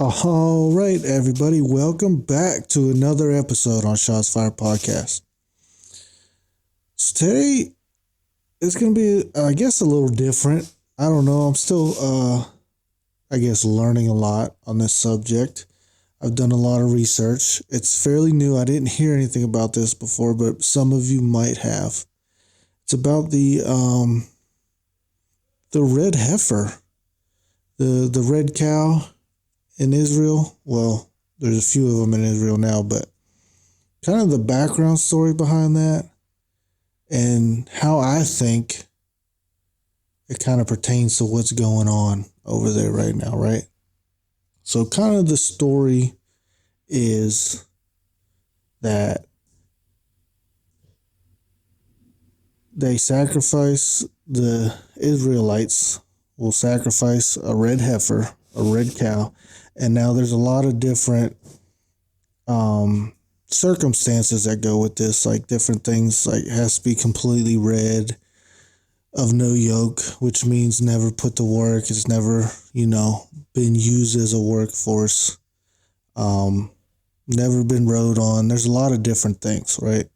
All right, everybody, welcome back to another episode on Shots Fire Podcast. So today it's going to be, I guess, a little different. I don't know. I'm still, learning a lot on this subject. I've done a lot of research. It's fairly new. I didn't hear anything about this before, but some of you might have. It's about the red heifer, the red cow in Isreal. Well, there's a few of them in Isreal now, but kind of the background story behind that and how I think it kind of pertains to what's going on over there right now, right? So kind of the story is that the Israelites will sacrifice a red heifer, a red cow, and now there's a lot of different circumstances that go with this, like different things, like it has to be completely red, of no yoke, which means never put to work. It's never, been used as a workforce. Never been rode on. There's a lot of different things, right?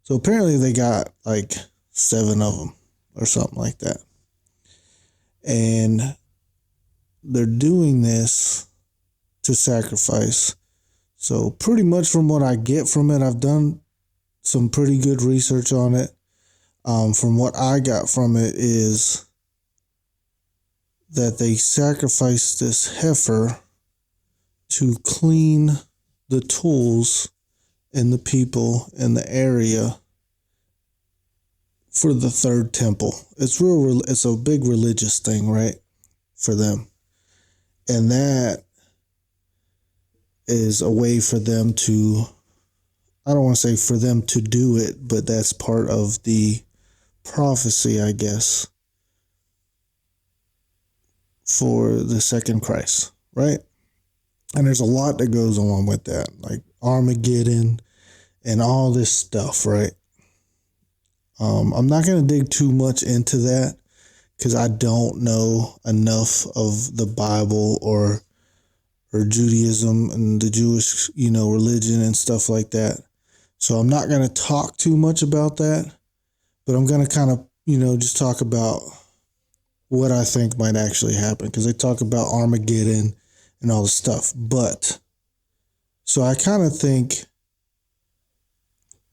So apparently they got like 7 of them or something like that. And they're doing this to sacrifice. So pretty much from what I get from it, I've done some pretty good research on it. From what I got from it is that they sacrifice this heifer to clean the tools and the people in the area for the third temple. It's a big religious thing, right? For them. And that is a way for them to, I don't want to say for them to do it, but that's part of the prophecy, I guess, for the second Christ, right? And there's a lot that goes along with that, like Armageddon and all this stuff, right? I'm not going to dig too much into that because I don't know enough of the Bible or Judaism and the Jewish, religion and stuff like that. So I'm not going to talk too much about that, but I'm going to kind of, just talk about what I think might actually happen, because they talk about Armageddon and all the stuff. But so I kind of think,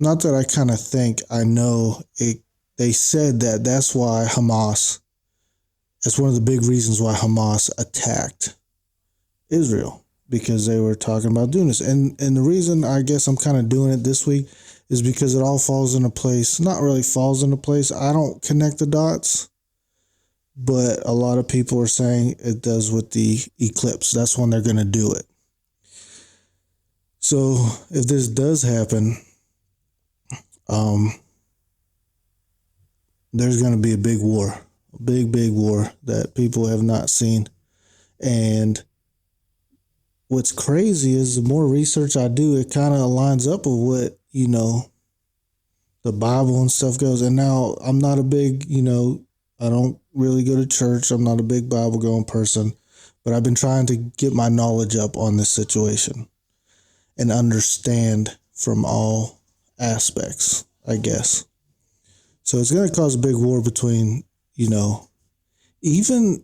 not that I kind of think, I know it. They said that that's why Hamas, that's one of the big reasons why Hamas attacked Israel, because they were talking about doing this. And the reason I guess I'm kind of doing it this week is because it all falls into place. Not really falls into place. I don't connect the dots, but a lot of people are saying it does with the eclipse. That's when they're going to do it. So if this does happen, there's going to be a big war, a big war that people have not seen. And what's crazy is the more research I do, it kind of lines up with what, the Bible and stuff goes. And now I'm not a big, I don't really go to church. I'm not a big Bible going person, but I've been trying to get my knowledge up on this situation and understand from all aspects, I guess. So it's going to cause a big war between, even,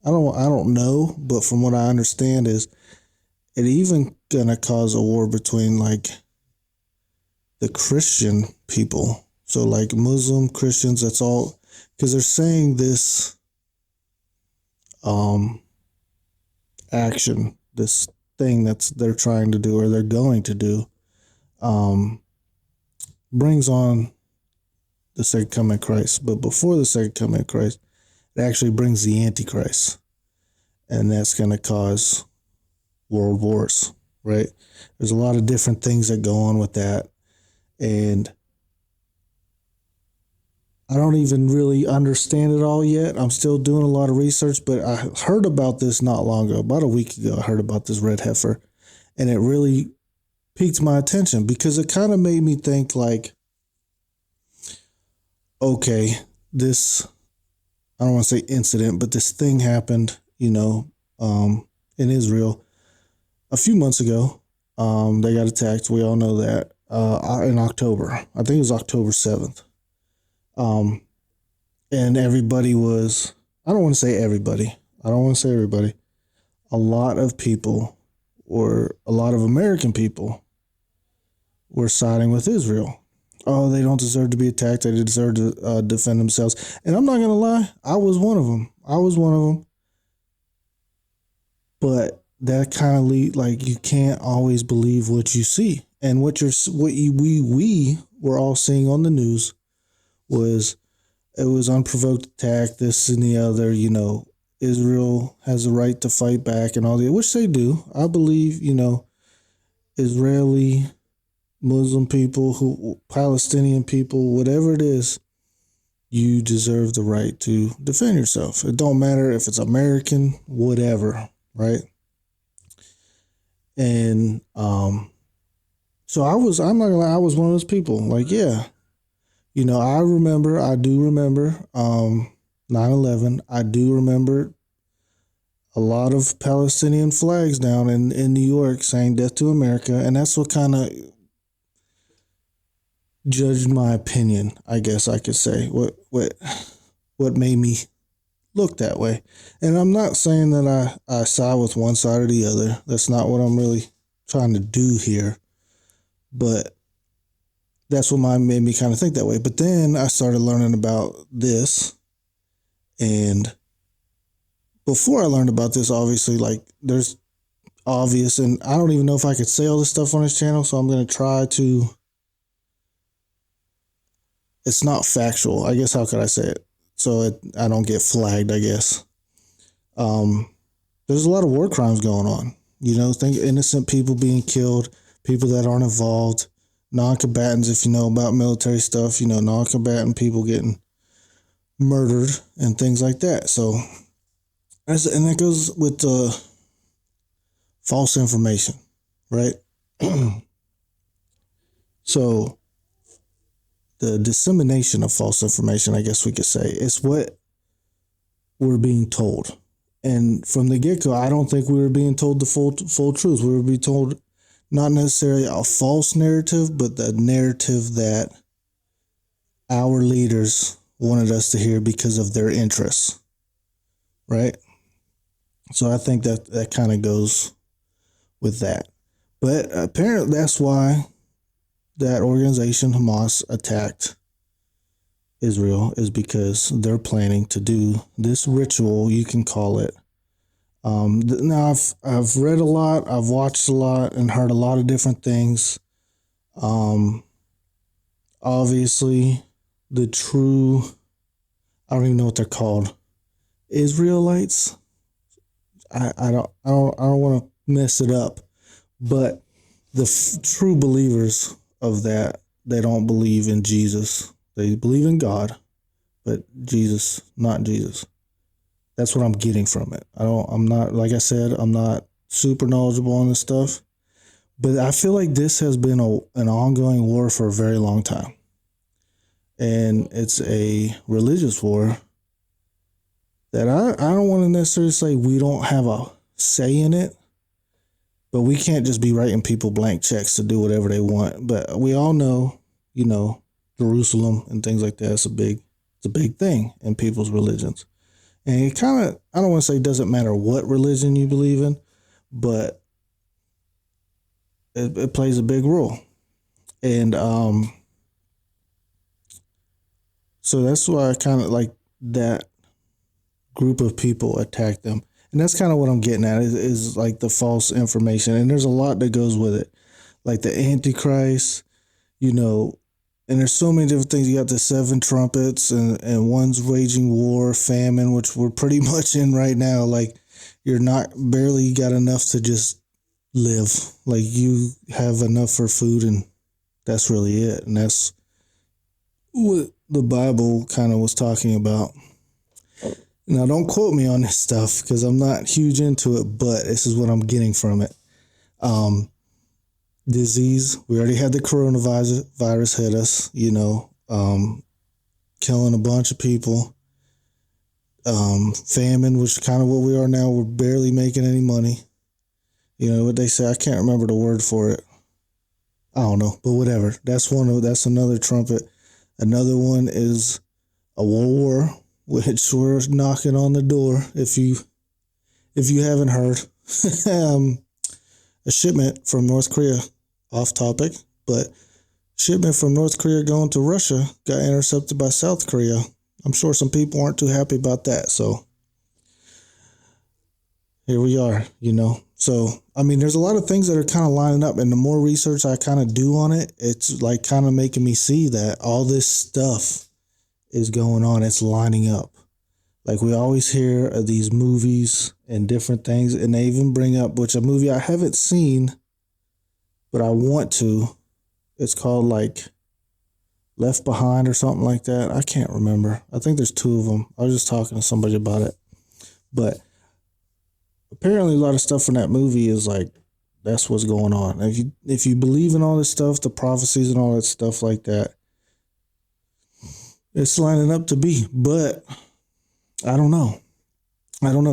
I don't know, but from what I understand is it even going to cause a war between like the Christian people. So like Muslim Christians, that's all, because they're saying this action, this thing they're trying to do or they're going to do, brings on the second coming of Christ. But before the second coming of Christ, it actually brings the Antichrist. And that's going to cause world wars, right? There's a lot of different things that go on with that. And I don't even really understand it all yet. I'm still doing a lot of research, but I heard about this not long ago. About a week ago, I heard about this red heifer. And it really piqued my attention because it kind of made me think like, okay, this, I don't want to say incident, but this thing happened, in Israel a few months ago, they got attacked. We all know that. In October, I think it was October 7th. And everybody was. I don't want to say everybody. I don't want to say everybody. A lot of people, or a lot of American people, were siding with Israel. Oh, they don't deserve to be attacked. They deserve to defend themselves. And I'm not gonna lie, I was one of them. But that kind of like you can't always believe what you see, and we were all seeing on the news was it was unprovoked attack, this and the other. Israel has a right to fight back and all that, which they do. I believe, Israeli Muslim people, Palestinian people, whatever it is, you deserve the right to defend yourself. It don't matter if it's American, whatever, right? And so I'm not gonna lie, I was one of those people. Like, yeah, I do remember 9/11. I do remember a lot of Palestinian flags down in New York saying "Death to America," and that's what kind of judged my opinion, I guess I could say. What made me look that way. And I'm not saying that I side with one side or the other. That's not what I'm really trying to do here. But that's what made me kind of think that way. But then I started learning about this. And before I learned about this, obviously, like, there's obvious, and I don't even know if I could say all this stuff on this channel, so I'm going to try to. It's not factual. I guess, how could I say it? So I don't get flagged, I guess. There's a lot of war crimes going on. Think innocent people being killed, people that aren't involved, non-combatants, if you know about military stuff, non-combatant people getting murdered and things like that. So, and that goes with false information, right? So, the dissemination of false information, I guess we could say, is what we're being told. And from the get-go, I don't think we were being told the full truth. We were being told not necessarily a false narrative, but the narrative that our leaders wanted us to hear because of their interests, right? So I think that kind of goes with that. But apparently that's why that organization, Hamas, attacked Israel, is because they're planning to do this ritual, you can call it. Now I've read a lot, I've watched a lot, and heard a lot of different things. Obviously, the true, I don't even know what they're called, Israelites. I don't want to mess it up, but the true believers of that, they don't believe in Jesus. They believe in God, but Jesus, not Jesus. That's what I'm getting from it. I'm not, like I said, I'm not super knowledgeable on this stuff, but I feel like this has been an ongoing war for a very long time. And it's a religious war that I don't want to necessarily say we don't have a say in it, but we can't just be writing people blank checks to do whatever they want. But we all know, Jerusalem and things like that. It's a big thing in people's religions. And it kind of, I don't want to say it doesn't matter what religion you believe in, but it plays a big role. And so that's why I kind of like that group of people attack them. And that's kind of what I'm getting at is like the false information. And there's a lot that goes with it, like the Antichrist, and there's so many different things. You got the 7 trumpets and one's waging war, famine, which we're pretty much in right now. Like, you're not barely got enough to just live. Like, you have enough for food, and that's really it. And that's what the Bible kind of was talking about. Now, don't quote me on this stuff because I'm not huge into it, but this is what I'm getting from it. Disease. We already had the coronavirus hit us, killing a bunch of people. Famine, which is kind of what we are now. We're barely making any money. You know what they say? I can't remember the word for it. I don't know, but whatever. That's another trumpet. Another one is a world war, which we're knocking on the door. If you haven't heard, a shipment from North Korea, off topic, but shipment from North Korea going to Russia got intercepted by South Korea. I'm sure some people aren't too happy about that. So here we are, you know. So, I mean, there's a lot of things that are kind of lining up, and the more research I kind of do on it, it's like kind of making me see that all this stuff is going on. It's lining up. Like we always hear of these movies and different things, and they even bring up, which a movie I haven't seen, but I want to. It's called like Left Behind or something like that. I can't remember. I think there's two of them. I was just talking to somebody about it. But apparently a lot of stuff from that movie is like, that's what's going on. If you believe in all this stuff, the prophecies and all that stuff like that, it's lining up to be. But I don't know.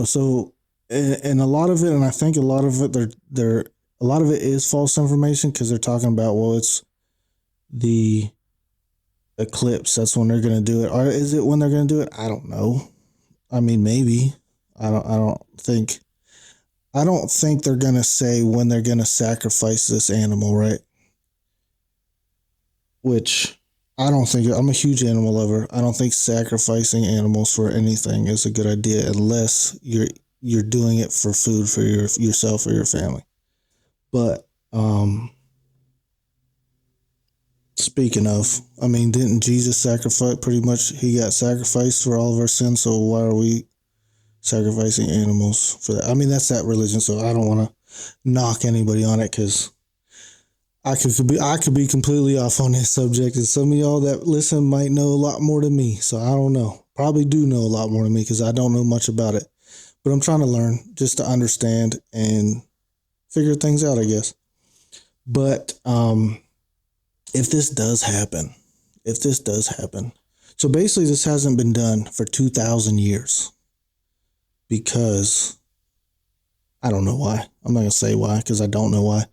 So, and a lot of it, and I think a lot of it, a lot of it is false information because they're talking about, well, it's the eclipse. That's when they're going to do it. Or is it when they're going to do it? I don't know. I mean, maybe. I don't think they're going to say when they're going to sacrifice this animal, right? Which I don't think. I'm a huge animal lover. I don't think sacrificing animals for anything is a good idea unless you're doing it for food for yourself or your family. But speaking of, I mean, didn't Jesus sacrifice? Pretty much, he got sacrificed for all of our sins. So why are we sacrificing animals for that? I mean, that's that religion. So I don't want to knock anybody on it because I could be completely off on this subject, and some of y'all that listen might know a lot more than me. So I don't know. Probably do know a lot more than me because I don't know much about it. But I'm trying to learn just to understand and figure things out, I guess. But if this does happen, so basically this hasn't been done for 2,000 years because I don't know why. I'm not going to say why because I don't know why.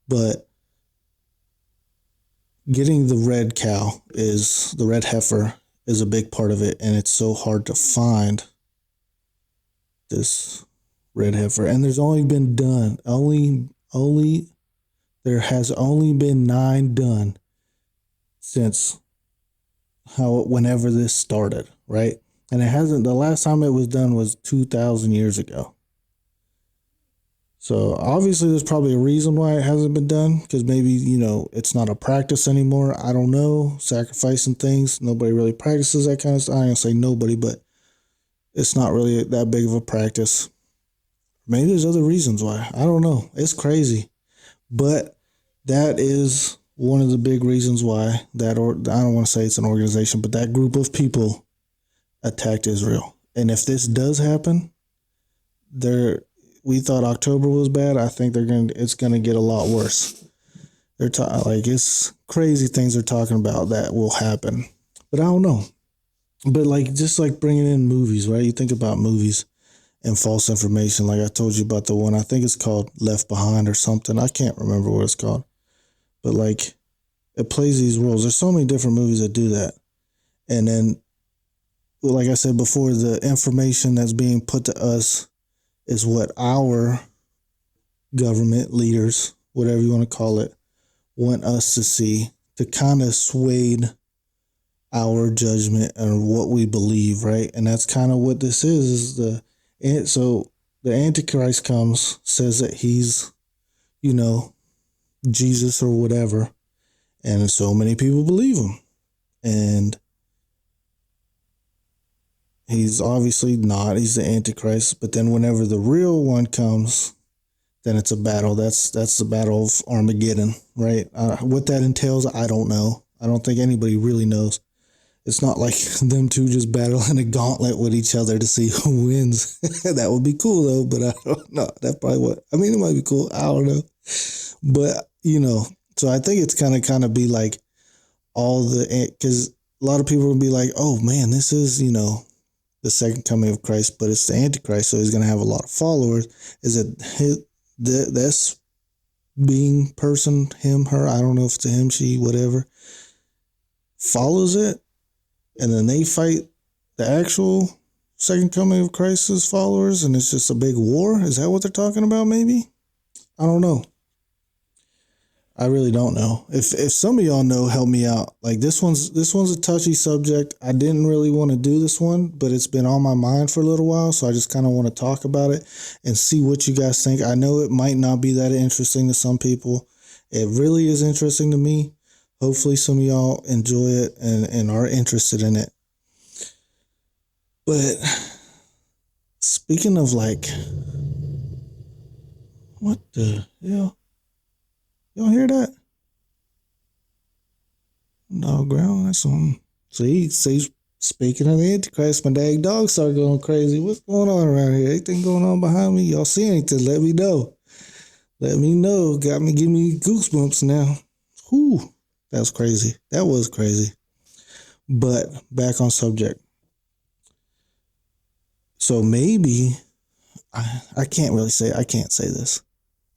But getting the red heifer is a big part of it, and it's so hard to find this red heifer. And there's only been there has only been 9 done since whenever this started, right? And the last time it was done was 2,000 years ago. So obviously there's probably a reason why it hasn't been done, because maybe, it's not a practice anymore. I don't know. Sacrificing things. Nobody really practices that kind of stuff. I ain't gonna say nobody, but it's not really that big of a practice. Maybe there's other reasons why. I don't know. It's crazy. But that is one of the big reasons why I don't want to say it's an organization, but that group of people attacked Israel. And if this does happen, we thought October was bad. I think it's gonna get a lot worse. It's crazy things they're talking about that will happen, but I don't know. But just bringing in movies, right? You think about movies and false information. Like I told you about the one, I think it's called Left Behind or something. I can't remember what it's called, but it plays these roles. There's so many different movies that do that, and then, like I said before, the information that's being put to us is what our government leaders, whatever you want to call it, want us to see to kind of sway our judgment and what we believe, right? And that's kind of what this is so the Antichrist comes, says that he's, Jesus or whatever, and so many people believe him. And he's obviously not. He's the Antichrist. But then whenever the real one comes, then it's a battle. That's the battle of Armageddon, right? What that entails, I don't know. I don't think anybody really knows. It's not like them two just battling a gauntlet with each other to see who wins. That would be cool, though, but I don't know. That's probably it might be cool. I don't know. But, so I think it's kind of be like because a lot of people will be like, oh, man, this is, the second coming of Christ, but it's the Antichrist, so he's going to have a lot of followers. Is it that's being person, him, her, I don't know if it's a him, she, whatever, follows it, and then they fight the actual second coming of Christ's followers, and it's just a big war. Is that what they're talking about? Maybe. I don't know. I really don't know. If some of y'all know, help me out. Like this one's a touchy subject. I didn't really want to do this one, but it's been on my mind for a little while, so I just kind of want to talk about it and see what you guys think. I know it might not be that interesting to some people. It really is interesting to me. Hopefully some of y'all enjoy it and are interested in it. But speaking of like, what the hell? Y'all hear that? No ground. That's on. See, speaking of the Antichrist, my dog started going crazy. What's going on around here? Anything going on behind me? Y'all see anything? Let me know. Let me know. Give me goosebumps now. Whew. That was crazy. That was crazy. But back on subject. So maybe I can't really say. I can't say this.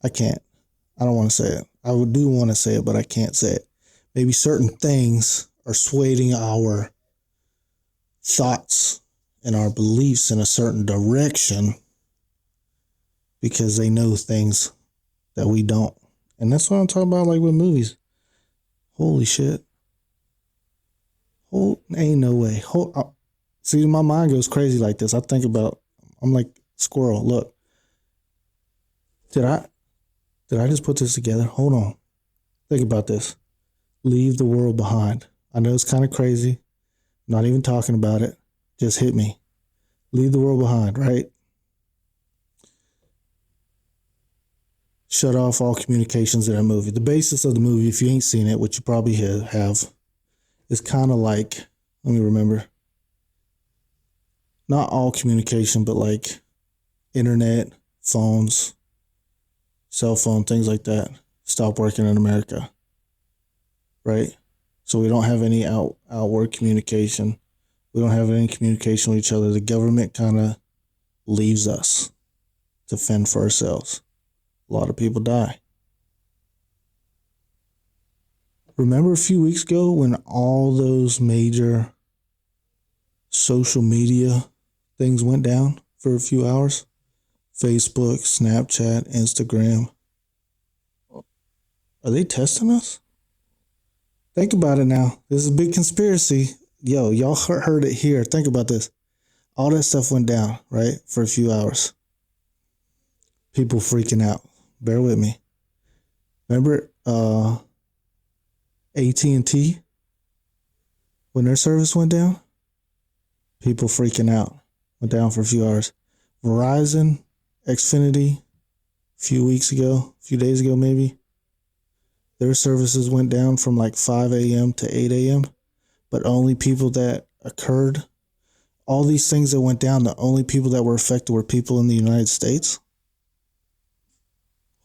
I can't. I don't want to say it. I do want to say it, but I can't say it. Maybe certain things are swaying our thoughts and our beliefs in a certain direction because they know things that we don't. And that's what I'm talking about, like with movies. Holy shit. Ain't no way. See, my mind goes crazy like this. I'm like squirrel. Look. Did I just put this together? Hold on. Think about this. Leave the world behind. I know it's kind of crazy. I'm not even talking about it. Just hit me. Leave the world behind, right? Shut off all communications in a movie. The basis of the movie, if you ain't seen it, which you probably have, is kind of like, let me remember. Not all communication, but like internet, phones, cell phone, things like that. Stop working in America. Right? So we don't have any outward communication. We don't have any communication with each other. The government kind of leaves us to fend for ourselves. A lot of people die. Remember a few weeks ago when all those major social media things went down for a few hours? Facebook, Snapchat, Instagram. Are they testing us? Think about it now. This is a big conspiracy. Yo, y'all heard it here. Think about this. All that stuff went down, right? For a few hours. People freaking out. Bear with me. Remember AT&T? When their service went down? People freaking out. Went down for a few hours. Verizon, Xfinity, a few days ago maybe. Their services went down from like 5 a.m. to 8 a.m. But only people that occurred, all these things that went down, the only people that were affected were people in the United States.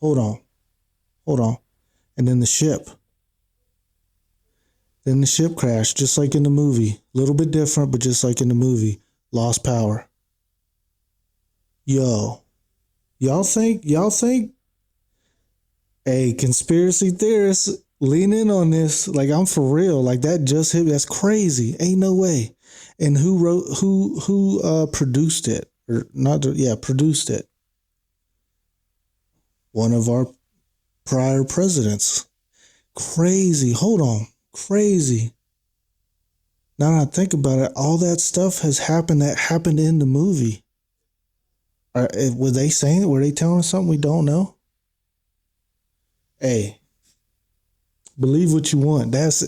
Hold on. And then the ship crashed, just like in the movie. A little bit different, but just like in the movie. Lost power. Yo. Y'all think? Hey, conspiracy theorists, lean in on this. Like, I'm for real. Like, that just hit me. That's crazy. Ain't no way. And who produced it? Produced it. One of our prior presidents. Crazy. Hold on. Crazy. Now that I think about it, all that stuff has happened that happened in the movie. Were they saying it? Were they telling us something we don't know? Hey, believe what you want. That's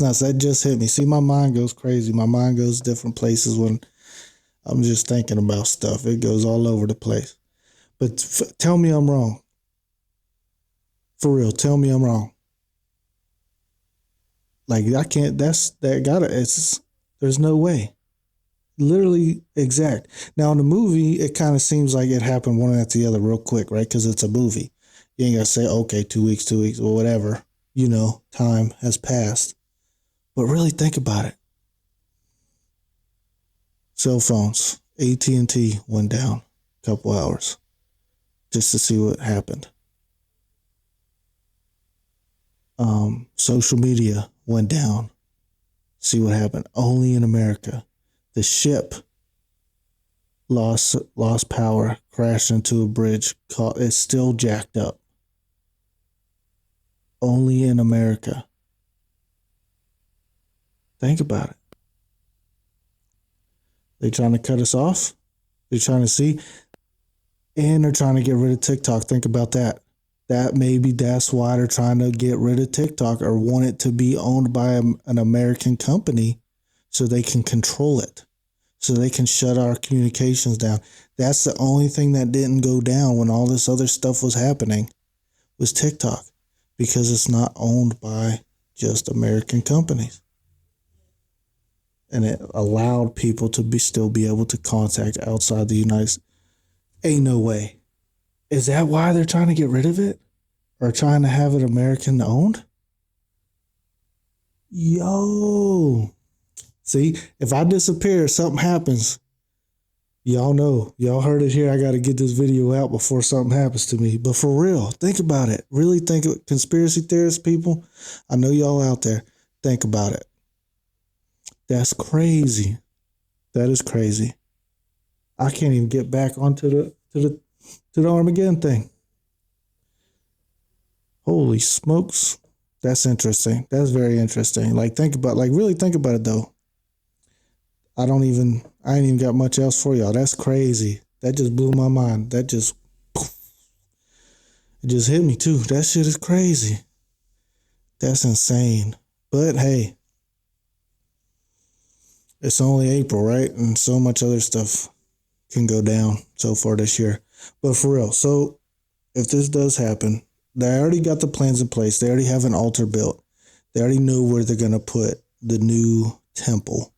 nuts. That just hit me. See, my mind goes crazy. My mind goes different places when I'm just thinking about stuff. It goes all over the place. But tell me I'm wrong. For real, tell me I'm wrong. Like, I can't, there's no way. Literally exact. Now, in the movie, it kind of seems like it happened one after the other real quick, right? Because it's a movie. You ain't got to say, okay, 2 weeks, or whatever. Time has passed. But really think about it. Cell phones, AT&T went down a couple hours. just to see what happened. Social media went down. See what happened. Only in America. The ship lost power, crashed into a bridge. It's still jacked up. Only in America. Think about it. They trying to cut us off. They're trying to see. And they're trying to get rid of TikTok. Think about that. That's why they're trying to get rid of TikTok or want it to be owned by an American company so they can control it, so they can shut our communications down. That's the only thing that didn't go down when all this other stuff was happening was TikTok, because it's not owned by just American companies. And it allowed people to still be able to contact outside the United States. Ain't no way. Is that why they're trying to get rid of it? Or trying to have it American owned? Yo. See, if I disappear, something happens. Y'all know. Y'all heard it here. I got to get this video out before something happens to me. But for real, think about it. Really think of it. Conspiracy theorists, people. I know y'all out there. Think about it. That's crazy. That is crazy. I can't even get back onto the Armageddon thing. Holy smokes. That's interesting. That's very interesting. Really think about it though. I ain't even got much else for y'all. That's crazy. That just blew my mind. It just hit me too. That shit is crazy. That's insane. But hey, it's only April, right? And so much other stuff can go down so far this year. But for real, so if this does happen, they already got the plans in place. They already have an altar built. They already know where they're going to put the new temple.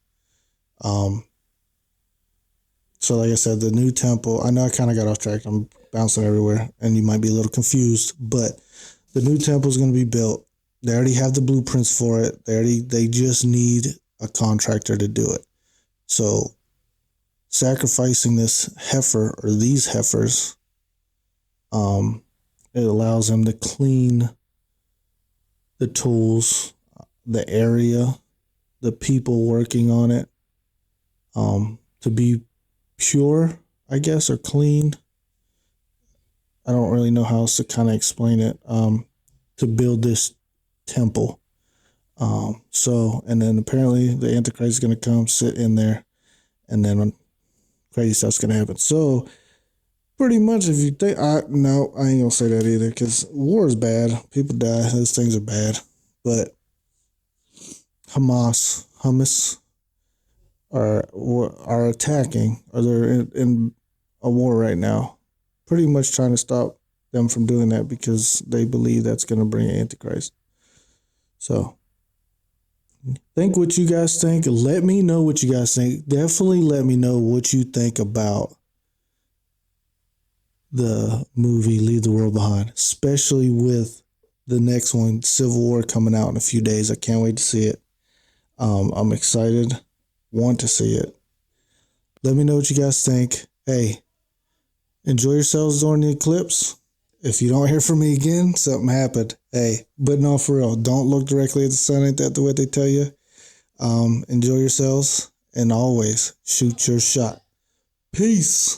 So like I said, the new temple, I know I kind of got off track. I'm bouncing everywhere and you might be a little confused, but the new temple is going to be built. They already have the blueprints for it. They just need a contractor to do it. So sacrificing this heifer or these heifers, it allows them to clean the tools, the area, the people working on it, to be pure, I guess, or clean. I don't really know how else to kind of explain it, to build this temple. And then apparently the Antichrist is going to come sit in there, and then crazy stuff's going to happen. So pretty much if you think, no, I ain't going to say that either, because war is bad. People die. Those things are bad. But Hamas are attacking, or they're in a war right now, pretty much trying to stop them from doing that because they believe that's going to bring Antichrist. So think what you guys think. Let me know what you guys think. Definitely let me know what you think about the movie Leave the World Behind, especially with the next one, Civil War, coming out in a few days. I can't wait to see it. I'm excited. Want to see it. Let me know what you guys think. Hey, enjoy yourselves during the eclipse. If you don't hear from me again, something happened. Hey, but no, for real, don't look directly at the sun. Ain't that the way they tell you? Enjoy yourselves, and always shoot your shot. Peace.